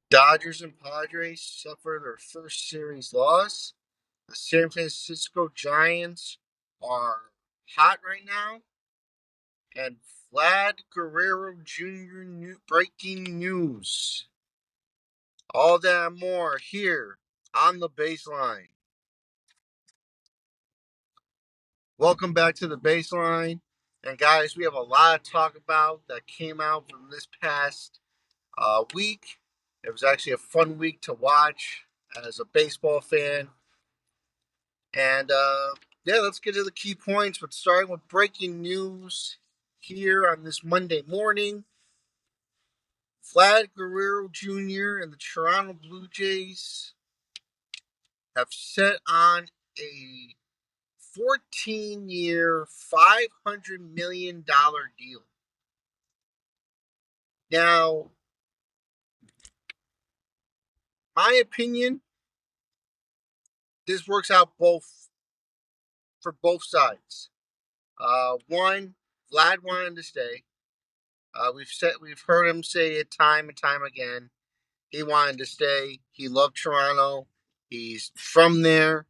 Dodgers and Padres suffer their first series loss. The San Francisco Giants are hot right now. And Vlad Guerrero Jr. Breaking news. All that and more here on the baseline. Welcome back to the baseline. And guys, we have a lot to talk about that came out from this past week. It was actually a fun week to watch as a baseball fan. And yeah, let's get to the key points. But starting with breaking news here on this Monday morning, Vlad Guerrero Jr. and the Toronto Blue Jays have set on a 14-year, $500 million deal. Now, my opinion, this works out both for both sides. One, Vlad wanted to stay. We've heard him say it time and time again. He wanted to stay. He loved Toronto. He's from there.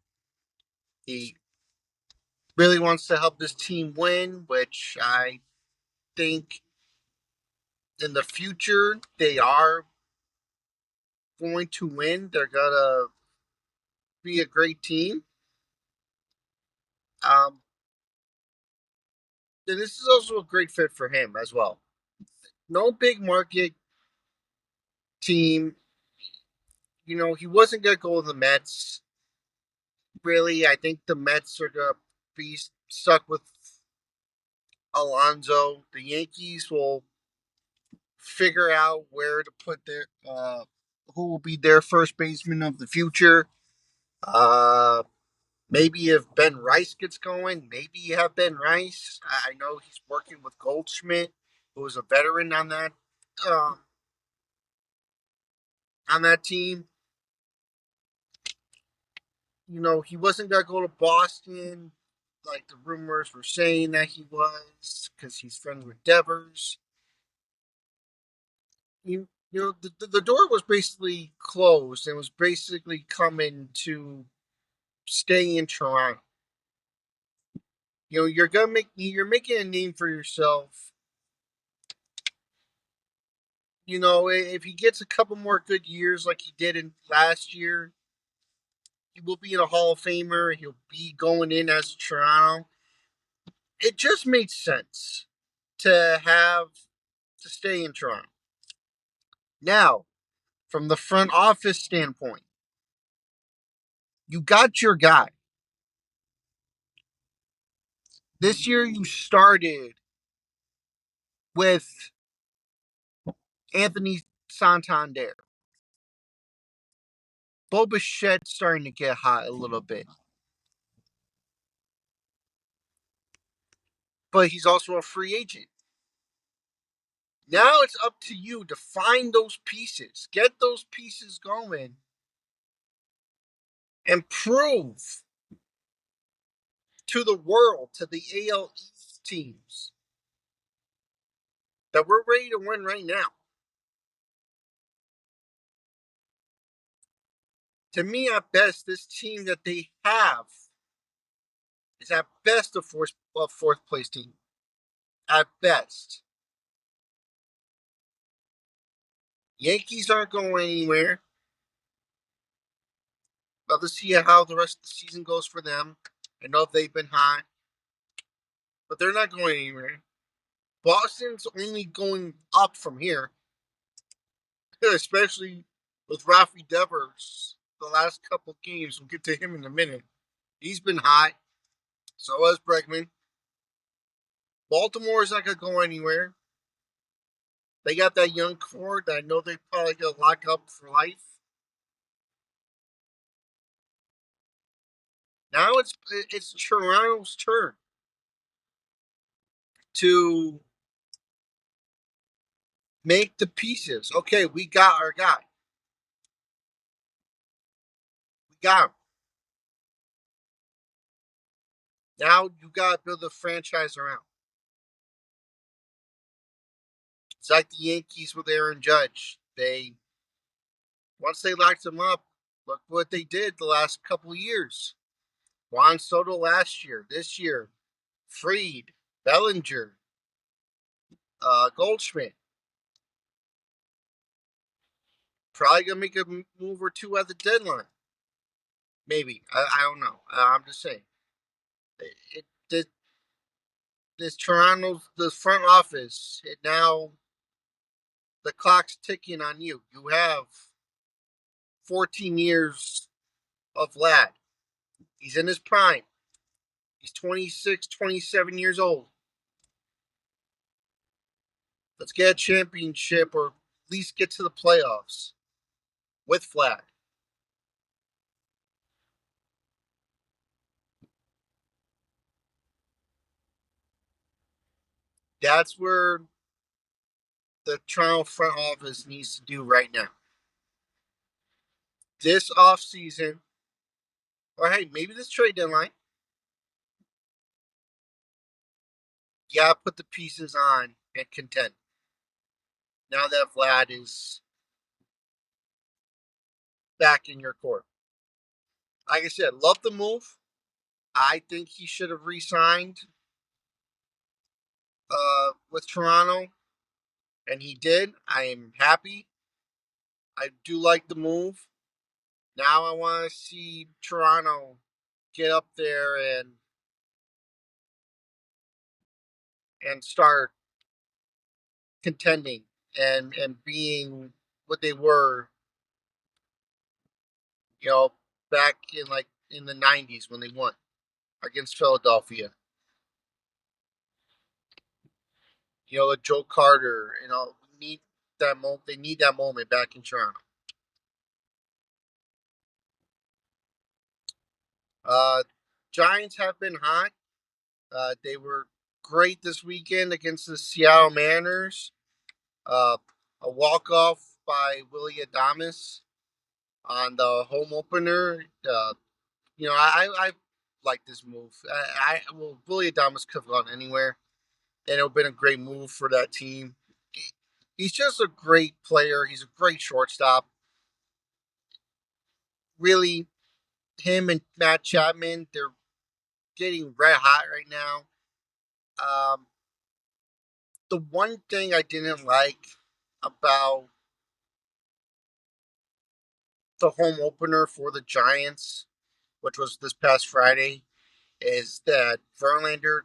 He really wants to help this team win, which I think in the future they are going to win. They're gonna be a great team. Um, and this is also a great fit for him as well. No big market team. You know, he wasn't gonna go to the Mets. Really, I think the Mets are gonna be stuck with Alonso. The Yankees will figure out where to put their who will be their first baseman of the future. Uh, Maybe if Ben Rice gets going, maybe you have Ben Rice. I know he's working with Goldschmidt, who is a veteran um, on that team. You know, he wasn't gonna go to Boston, like the rumors were saying that he was, because he's friends with Devers. You know, the door was basically closed and was basically coming to stay in Toronto. You know, you're making a name for yourself. You know, if he gets a couple more good years like he did in last year, he will be in a Hall of Famer. He'll be going in as Toronto. It just made sense to have to stay in Toronto. Now, from the front office standpoint, you got your guy. This year you started with Anthony Santander. Bo Bichette's starting to get hot a little bit, but he's also a free agent. Now it's up to you to find those pieces, get those pieces going, and prove to the world, to the AL East teams, that we're ready to win right now. To me, at best, this team that they have is at best a fourth place team. At best. Yankees aren't going anywhere. Love to see how the rest of the season goes for them. I know they've been hot, but they're not going anywhere. Boston's only going up from here, especially with Rafi Devers. The last couple games, we'll get to him in a minute. He's been hot. So has Bregman. Baltimore's not going to go anywhere. They got that young core that I know they probably going to lock up for life. Now it's Toronto's turn to make the pieces. Okay, we got our guy. We got him. Now you got to build a franchise around. It's like the Yankees with Aaron Judge. They Once they locked him up, look what they did the last couple of years. Juan Soto last year, this year, Freed, Bellinger, Goldschmidt. Probably gonna make a move or two at the deadline. Maybe I don't know. I'm just saying. This, this Toronto's the front office. It now the clock's ticking on you. You have 14 years of Vlad. He's in his prime. He's 26, 27 years old. Let's get a championship or at least get to the playoffs with Vlad. That's where the Toronto front office needs to do right now. This offseason, or hey, maybe this trade deadline, you gotta put the pieces on and contend. Now that Vlad is back in your court. Like I said, love the move. I think he should have re-signed with Toronto, and he did. I am happy. I do like the move. Now I want to see Toronto get up there and start contending and being what they were, you know, back in like in the '90s when they won against Philadelphia. You know, Joe Carter. You know, need that moment. They need that moment back in Toronto. Uh, Giants have been hot. They were great this weekend against the Seattle Mariners. Uh, a walk off by Willie Adames on the home opener. I like this move. Willie Adames could have gone anywhere, and it would have been a great move for that team. He's just a great player. He's a great shortstop. Really, him and Matt Chapman, they're getting red hot right now. Um, the one thing I didn't like about the home opener for the Giants, which was this past Friday, is that Verlander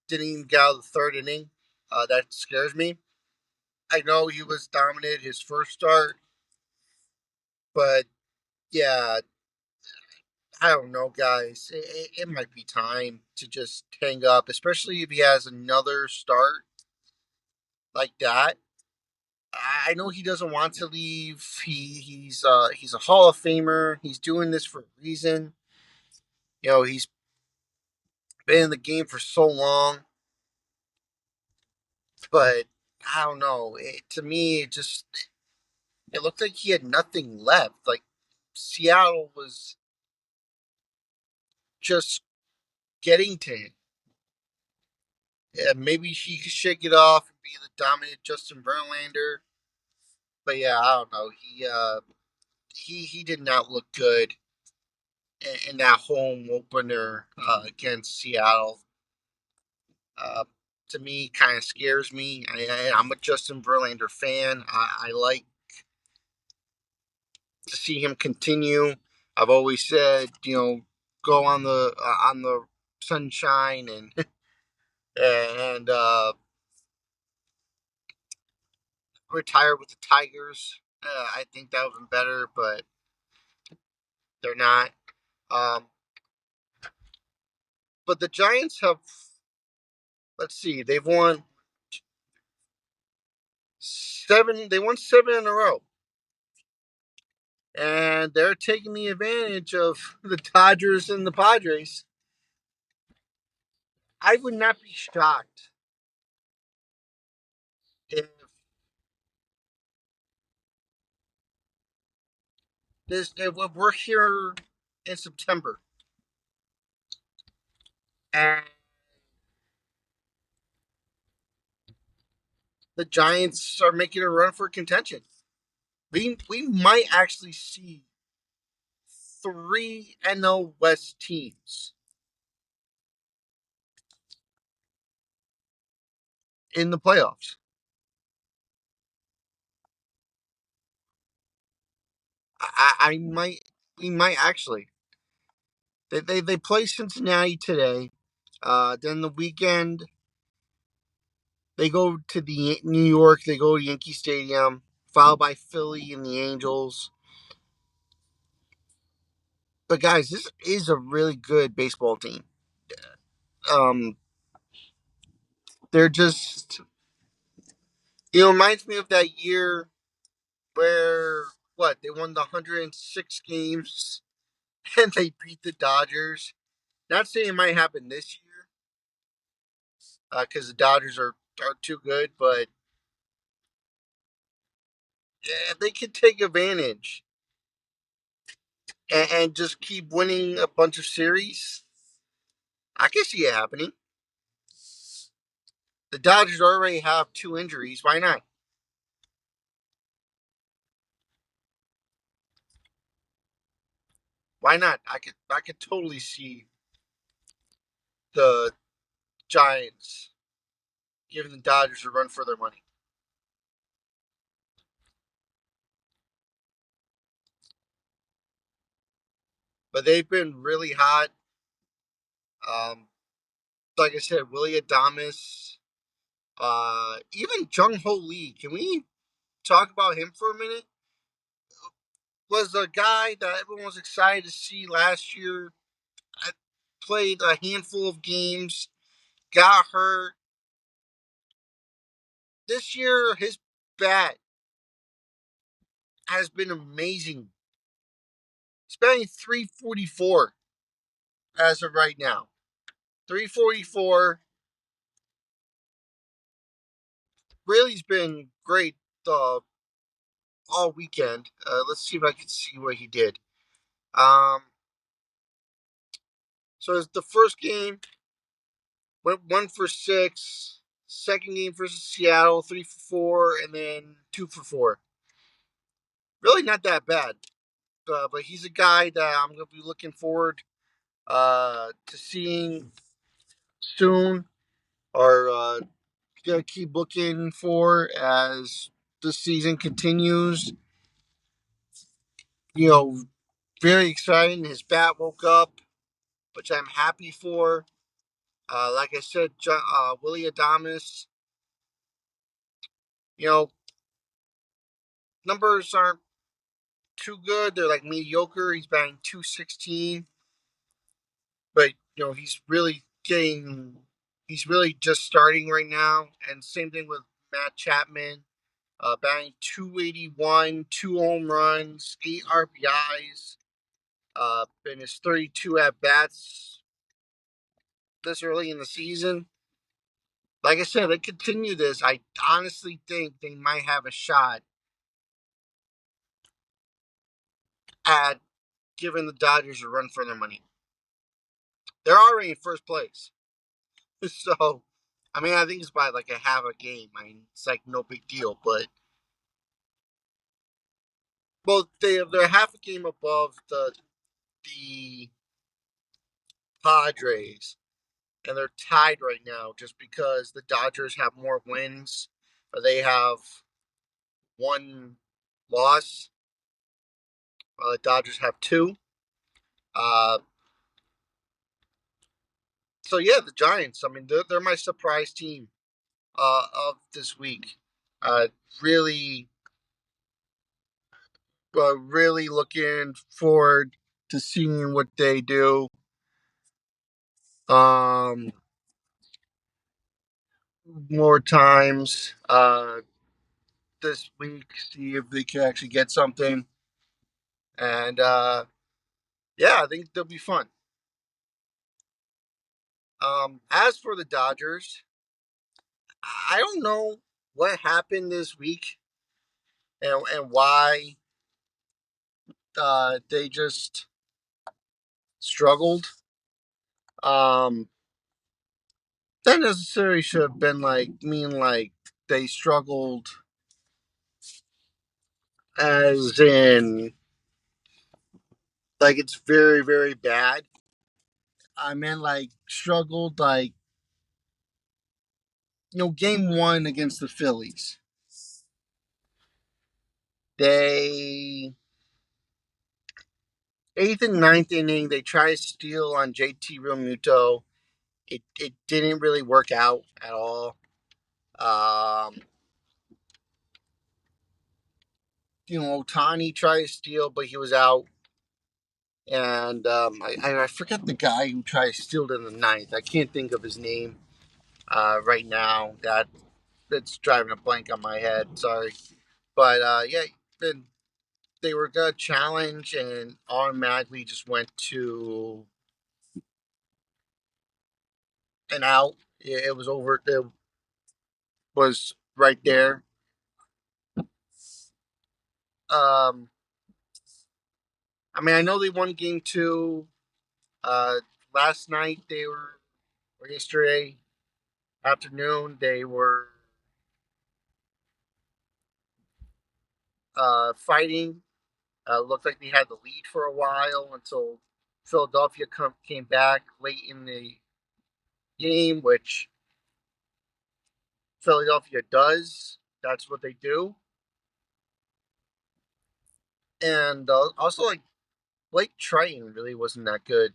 didn't even get out of the third inning. That scares me. I know he was dominant his first start, but yeah, I don't know, guys. It might be time to just hang up, especially if he has another start like that. I know he doesn't want to leave. He's a Hall of Famer. He's doing this for a reason. You know, he's been in the game for so long, but I don't know. To me, it looked like he had nothing left. Like Seattle was just getting to him. Yeah, maybe he could shake it off and be the dominant Justin Verlander. But yeah, I don't know. He did not look good in that home opener against Seattle. Uh, to me, kind of scares me. I'm a Justin Verlander fan. I like to see him continue. I've always said, go on the sunshine and retire with the Tigers. I think that would have been better, but they're not. Um, but the Giants have, let's see, they've won seven. They won seven in a row, and they're taking the advantage of the Dodgers and the Padres. I would not be shocked if if we're here in September and the Giants are making a run for contention. we might actually see three NL West teams in the playoffs. I might we might actually. They play Cincinnati today. Then the weekend they go to the New York. They go to Yankee Stadium, followed by Philly and the Angels. But guys, this is a really good baseball team. Um, they're just reminds me of that year where what they won the 106 games and they beat the Dodgers. Not saying it might happen this year because the Dodgers are too good, but yeah, they could take advantage and just keep winning a bunch of series. I can see it happening. The Dodgers already have two injuries. Why not? Why not? I could totally see the Giants giving the Dodgers a run for their money. But they've been really hot. Um, like I said, Willie Adamas, even Jung Ho Lee. Can we talk about him for a minute? Was the guy that everyone was excited to see last year. I played a handful of games, got hurt. This year, his bat has been amazing. He's batting 344 as of right now. 344. Really, has been great all weekend. Let's see if I can see what he did. Um, so the first game went 1 for 6. Second game versus Seattle, 3 for 4, and then 2 for 4. Really not that bad. But he's a guy that I'm going to be looking forward to seeing soon, or going to keep looking for as the season continues. You know, very exciting. His bat woke up, which I'm happy for. Like I said, Willie Adamas, you know, numbers aren't too good. They're like mediocre. He's batting 216, but he's really just starting right now. And same thing with Matt Chapman, batting 281, 2 home runs, 8 RBIs. In his 32 at bats this early in the season. Like I said, they continue this. I honestly think they might have a shot at giving the Dodgers a run for their money. They're already in first place. So, I mean, I think it's by like a half a game. I mean, it's like no big deal. But, well, they're half a game above the Padres. And they're tied right now just because the Dodgers have more wins. They have one loss. The Dodgers have two. Uh, so yeah, the Giants. I mean, they're my surprise team of this week. Uh, really, really looking forward to seeing what they do. Um, More times this week, see if they can actually get something. And yeah, I think they'll be fun. As for the Dodgers, I don't know what happened this week and why they just struggled. Um, that necessarily should have been like they struggled as in like it's very very bad. I meant like struggled like game one against the Phillies. They eighth and ninth inning they try to steal on JT Realmuto. It didn't really work out at all. Um, Otani tried to steal, but he was out. And I forget the guy who tried to steal it in the ninth. I can't think of his name right now. That's driving a blank on my head. Sorry, but yeah, then they were gonna challenge and automatically just went to an out. It was over. It was right there. Um, I mean, I know they won game two. Uh, Last night or yesterday afternoon, they were fighting. Looked like they had the lead for a while until Philadelphia came back late in the game, which Philadelphia does. That's what they do. And also, like, Blake Triton really wasn't that good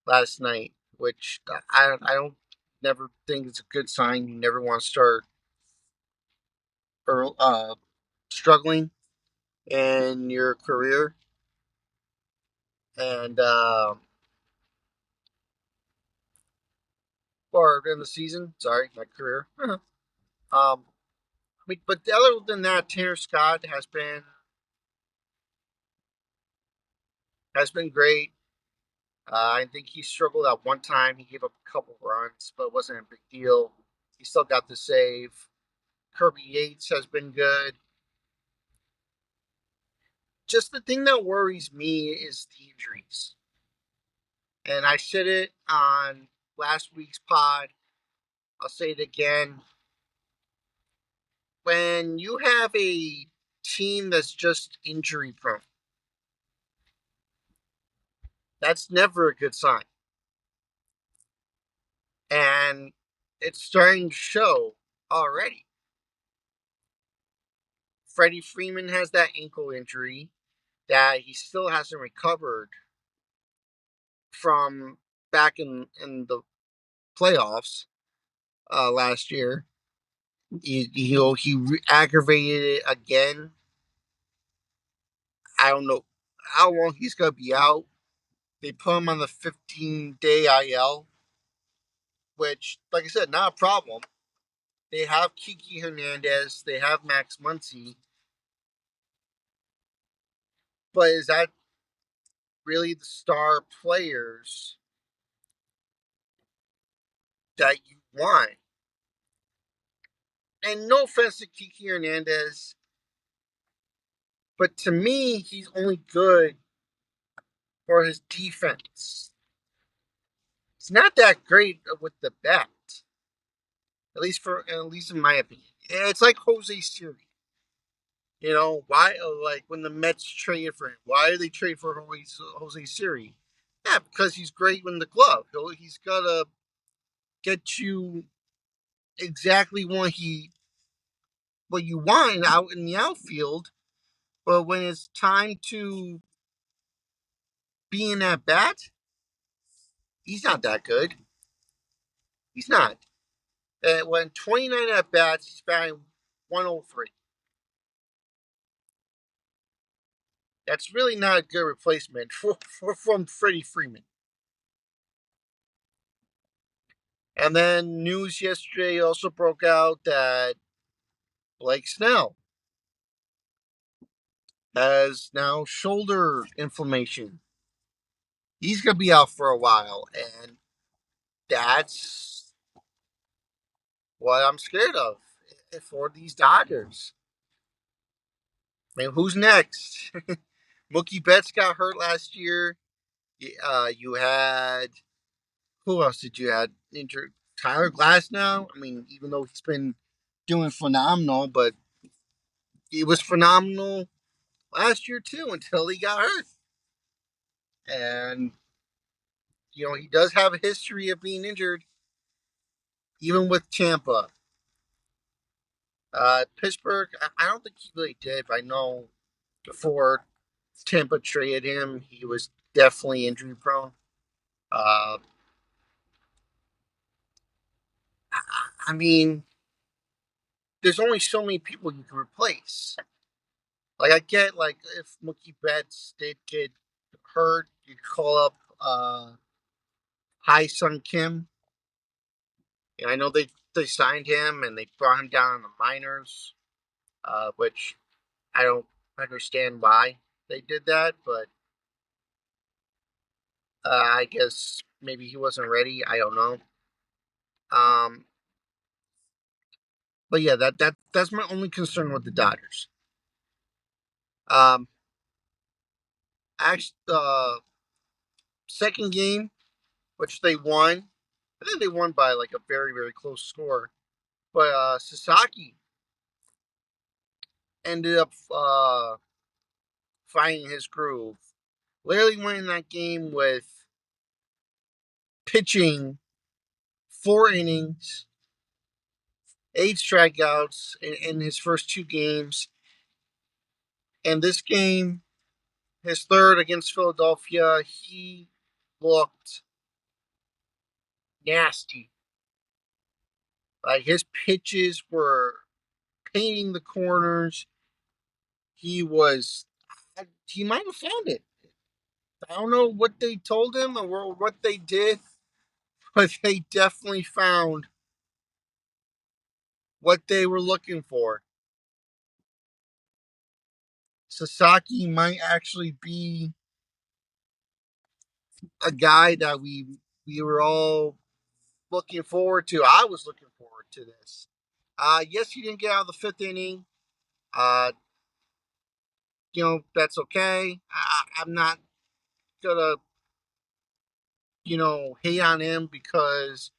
last night, which I don't never think it's a good sign. You never want to start early, struggling in your career, and or in the season. Sorry, my career. I mean, but other than that, Tanner Scott has been great. I think he struggled at one time. He gave up a couple runs, but it wasn't a big deal. He still got the save. Kirby Yates has been good. Just the thing that worries me is the injuries. And I said it on last week's pod. I'll say it again. When you have a team that's just injury prone, that's never a good sign. And it's starting to show already. Freddie Freeman has that ankle injury that he still hasn't recovered from back in the playoffs last year. He aggravated it again. I don't know how long he's gonna be out. They put him on the 15-day IL, which, like I said, not a problem. They have Kiki Hernandez, they have Max Muncy, but is that really the star players that you want? And no offense to Kiki Hernandez, but to me, he's only good for his defense. He's not that great with the bat, at least in my opinion. It's like Jose Siri. Why? Like when the Mets traded for him, why did they trade for Jose Siri? Yeah, because he's great in the glove. He's gotta get you exactly what you want out in the outfield. But when it's time to be in that bat, he's not that good. He's not. When 29 at bats, he's batting 103. That's really not a good replacement from Freddie Freeman. And then news yesterday also broke out that Blake Snell has now shoulder inflammation. He's going to be out for a while, and that's what I'm scared of for these Dodgers. I mean, who's next? Mookie Betts got hurt last year. You had who else did you had injured? Tyler Glass now. I mean, even though he's been doing phenomenal, but he was phenomenal last year too until he got hurt. And he does have a history of being injured, even with Tampa. Pittsburgh, I don't think he really did. But I know before Tampa traded him, he was definitely injury prone. Uh, I mean, there's only so many people you can replace. Like I get like if Mookie Betts did get hurt, you call up Hai Sun Kim. And I know they signed him and they brought him down in the minors, which I don't understand why they did that, but I guess maybe he wasn't ready. I don't know. Um, but yeah, that's my only concern with the Dodgers. Um, actually, second game, which they won. I think they won by like a very very close score. But Sasaki ended up finding his groove. Literally winning that game with pitching 4 innings, 8 strikeouts in his first 2 games. And this game, his third against Philadelphia, he looked nasty. Like his pitches were painting the corners. He was, he might have found it. I don't know what they told him or what they did, but they definitely found what they were looking for. Sasaki might actually be a guy that we were all looking forward to. I was looking forward to this. Yes, he didn't get out of the fifth inning. Uh, that's okay. I'm not gonna hate on him because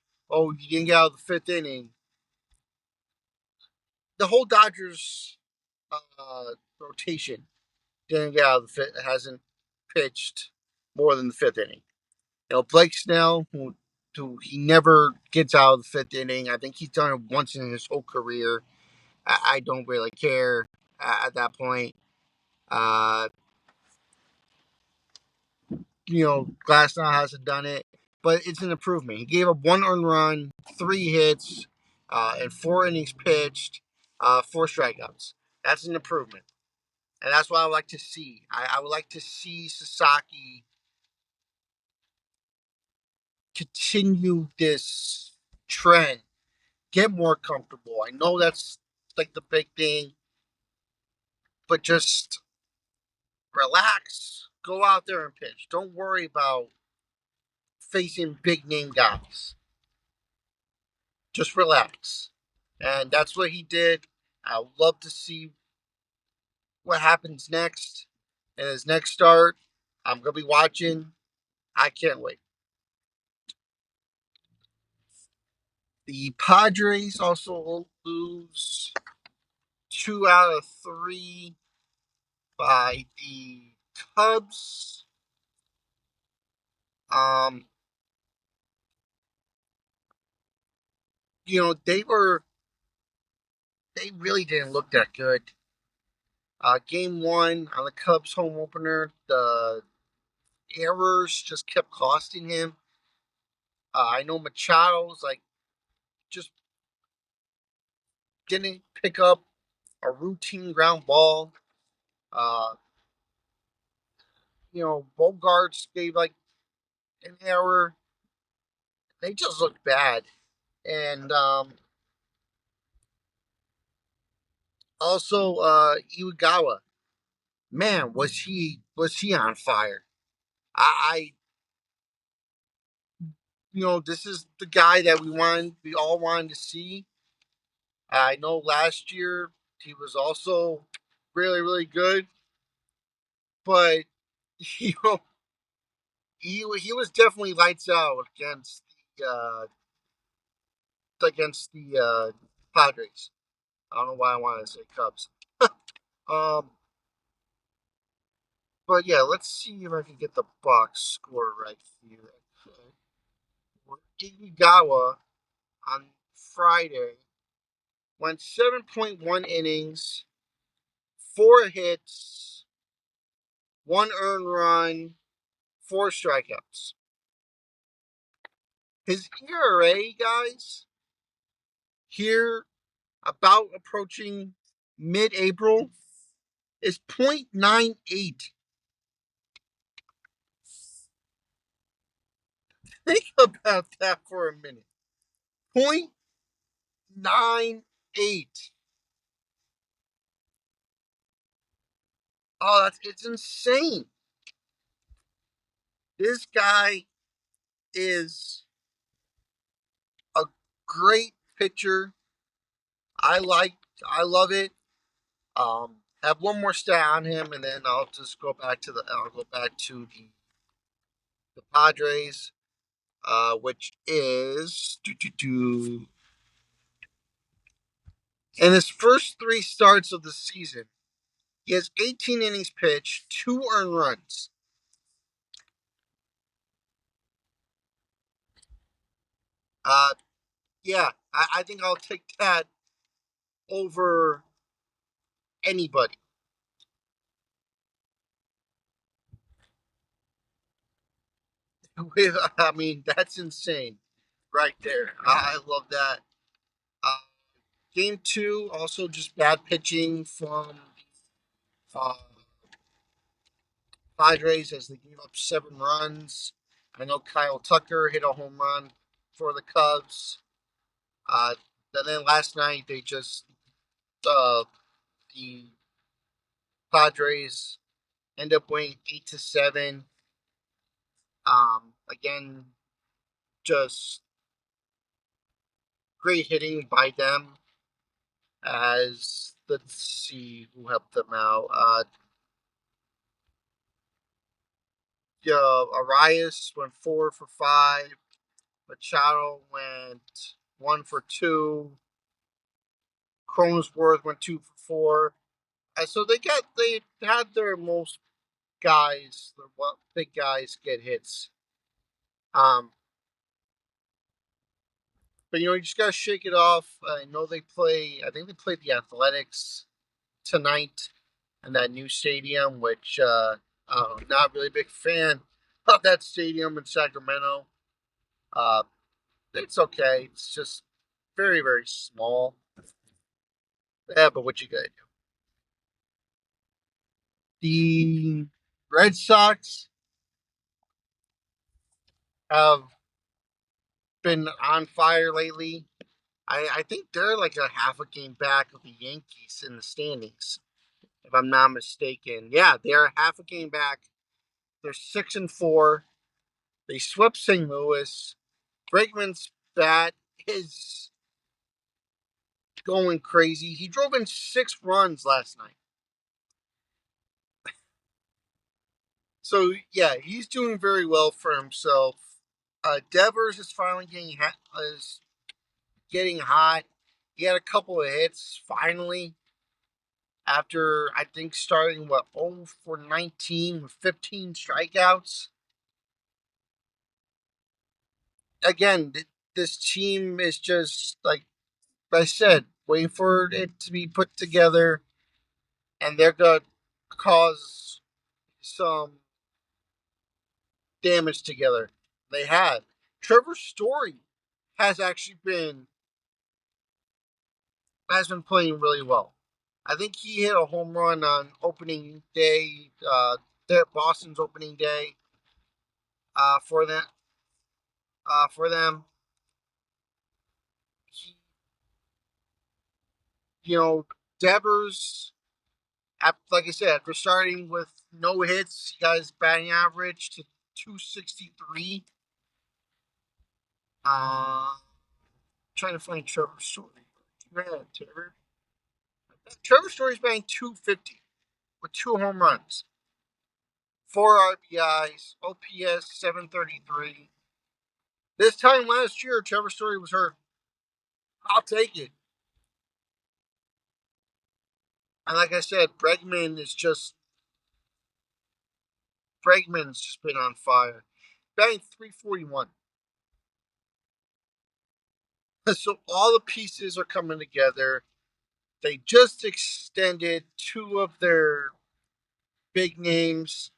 he didn't get out of the fifth inning. The whole Dodgers rotation didn't get out of the fifth. Hasn't pitched more than the fifth inning. Blake Snell, who he never gets out of the fifth inning. I think he's done it once in his whole career. I don't really care at that point. Uh, Glasnow hasn't done it, but it's an improvement. He gave up 1 earned run, 3 hits, and 4 innings pitched, 4 strikeouts. That's an improvement, and that's what I would like to see. I would like to see Sasaki continue this trend, get more comfortable. I know that's like the big thing, but just relax. Go out there and pitch. Don't worry about facing big name guys. Just relax. And that's what he did. I would love to see what happens next in his next start. I'm going to be watching. I can't wait. The Padres also lose 2 out of 3 by the Cubs. Um, they really didn't look that good. Game one on the Cubs home opener, the errors just kept costing him. I know Machado's like just didn't pick up a routine ground ball. Uh, Bogarts gave like an error. They just looked bad. And also Iwagawa, man, was he on fire? I this is the guy that we all wanted to see. I know last year he was also really really good, but you know he was definitely lights out against the Padres. I don't know why I wanted to say Cubs. Um, But yeah, let's see if I can get the box score right here. Igigawa on Friday went 7.1 innings, 4 hits, 1 earned run, 4 strikeouts. His ERA, guys, here about approaching mid-April is .98. Think about that for a minute. .98. Oh, it's insane. This guy is a great pitcher. I love it. Have one more stat on him, and then I'll go back to the Padres, which is in his first 3 starts of the season, he has 18 innings pitched, 2 earned runs. Uh, yeah, I think I'll take that over anybody. I mean, that's insane, right there. I love that. Uh, Game two, also just bad pitching from uh, Padres as they gave up 7 runs. I know Kyle Tucker hit a home run for the Cubs. Uh, and then last night they just the Padres end up winning 8-7. Again, just great hitting by them. As let's see who helped them out. Arias went 4 for 5. Machado went 1 for 2. Cronenworth went 2 for 4. And so they had their most guys, their big guys get hits. But you just gotta shake it off. I know they play. I think they played the Athletics tonight in that new stadium, which not really a big fan of that stadium in Sacramento. Uh, it's okay. It's just very very small. Yeah, but what you gotta do? The Red Sox have been on fire lately. I think they're like a half a game back of the Yankees in the standings, if I'm not mistaken. Yeah, they're half a game back. They're 6-4. They swept St. Louis. Bregman's bat is going crazy. He drove in 6 runs last night. So yeah, he's doing very well for himself. Devers is finally getting hot. He had a couple of hits finally after I think starting 0 for 19 with 15 strikeouts. Again, this team is just like I said, waiting for it to be put together, and they're gonna cause some damage together. They have. Trevor Story has actually been playing really well. I think he hit a home run on opening day, Boston's opening day, for that, for them. He, you know, Devers, like I said, after starting with no hits, he got his batting average to 263. Trying to find Trevor Story. Yeah, Trevor Story's batting 250 with 2 home runs, 4 RBIs, OPS 733. This time last year, Trevor Story was hurt. I'll take it. And like I said, Bregman is just Bregman's just been on fire. Batting 341. So all the pieces are coming together. They just extended two of their big names.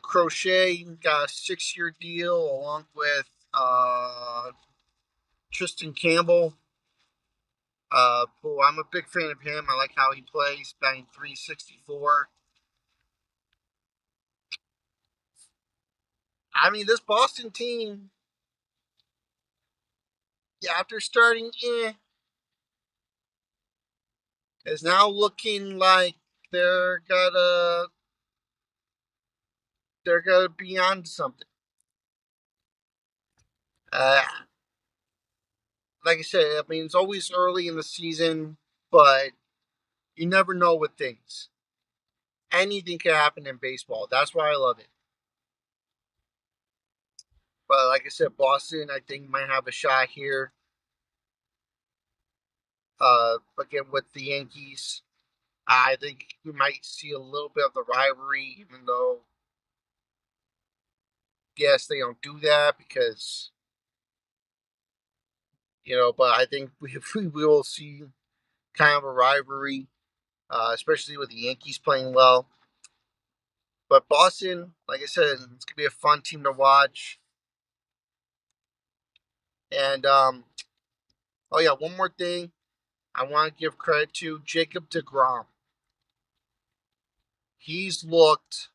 Crochet got a 6-year deal along with Tristan Campbell. Who I'm a big fan of him. I like how he plays, batting 364. I mean, this Boston team, after starting is now looking like they're gonna be on something. Uh, like I said, I mean it's always early in the season, but you never know with things. Anything can happen in baseball. That's why I love it. But like I said, Boston, I think might have a shot here. Again with the Yankees, I think we might see a little bit of the rivalry, even though yes, they don't do that because but I think we will see kind of a rivalry, especially with the Yankees playing well. But Boston, like I said, it's gonna be a fun team to watch. And oh yeah, one more thing, I want to give credit to Jacob DeGrom. He's looked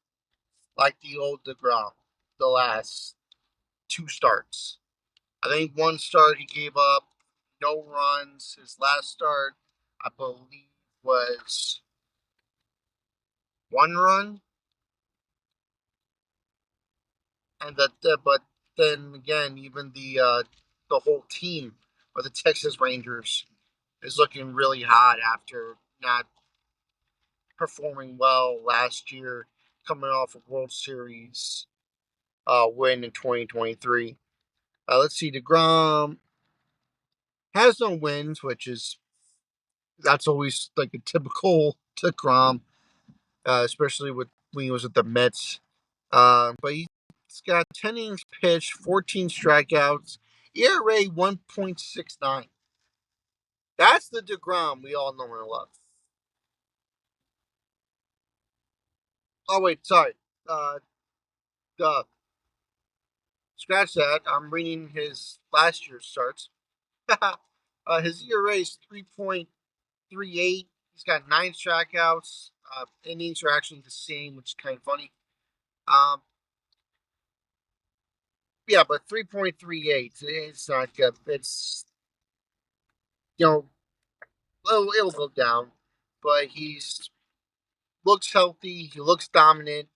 like the old DeGrom the last two starts. I think one start he gave up no runs. His last start, I believe, was 1 run, and but then again, even the whole team of the Texas Rangers is looking really hot after not performing well last year, coming off a World Series win in 2023. Let's see, DeGrom has no wins, which is that's always like a typical DeGrom, especially when he was at the Mets. But he's got 10 innings pitched, 14 strikeouts, ERA 1.69. That's the DeGrom we all know and love. Oh wait, sorry. Uh, duh. Scratch that. I'm reading his last year's starts. His ERA is 3.38. He's got 9 strikeouts. Innings are actually the same, which is kind of funny. Um, yeah, but 3.38. It's not good. It's you know it'll go down, but he's looks healthy. He looks dominant.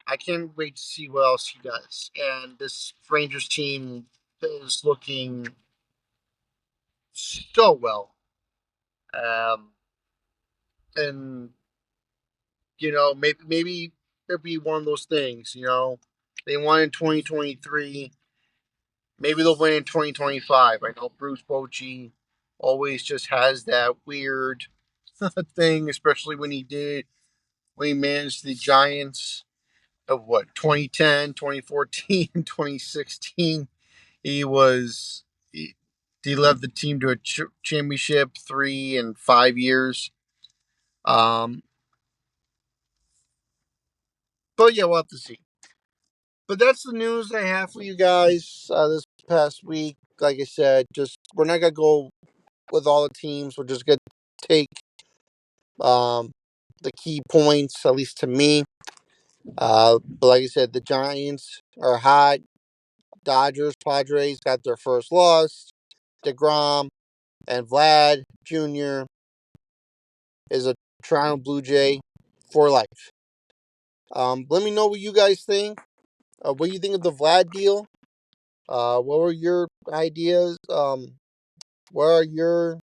I can't wait to see what else he does. And this Rangers team is looking so well. Um, and maybe it'll be one of those things. They won in 2023. Maybe they'll win in 2025. I know Bruce Bochy always just has that weird thing, especially when he managed the Giants of 2010, 2014, 2016. He was he led the team to a championship 3 and 5 years. Um, but yeah, we'll have to see. But that's the news I have for you guys this past week. Like I said, just we're not gonna go with all the teams. We're just gonna take um, the key points, at least to me. But like I said, the Giants are hot. Dodgers, Padres got their first loss. DeGrom and Vlad Jr. is a Toronto Blue Jay for life. Let me know what you guys think. What do you think of the Vlad deal? What were your ideas? What are your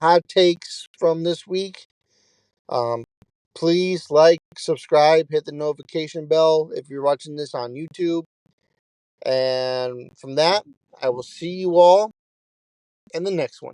hot takes from this week? Um, please like, subscribe, hit the notification bell if you're watching this on YouTube. And from that, I will see you all in the next one.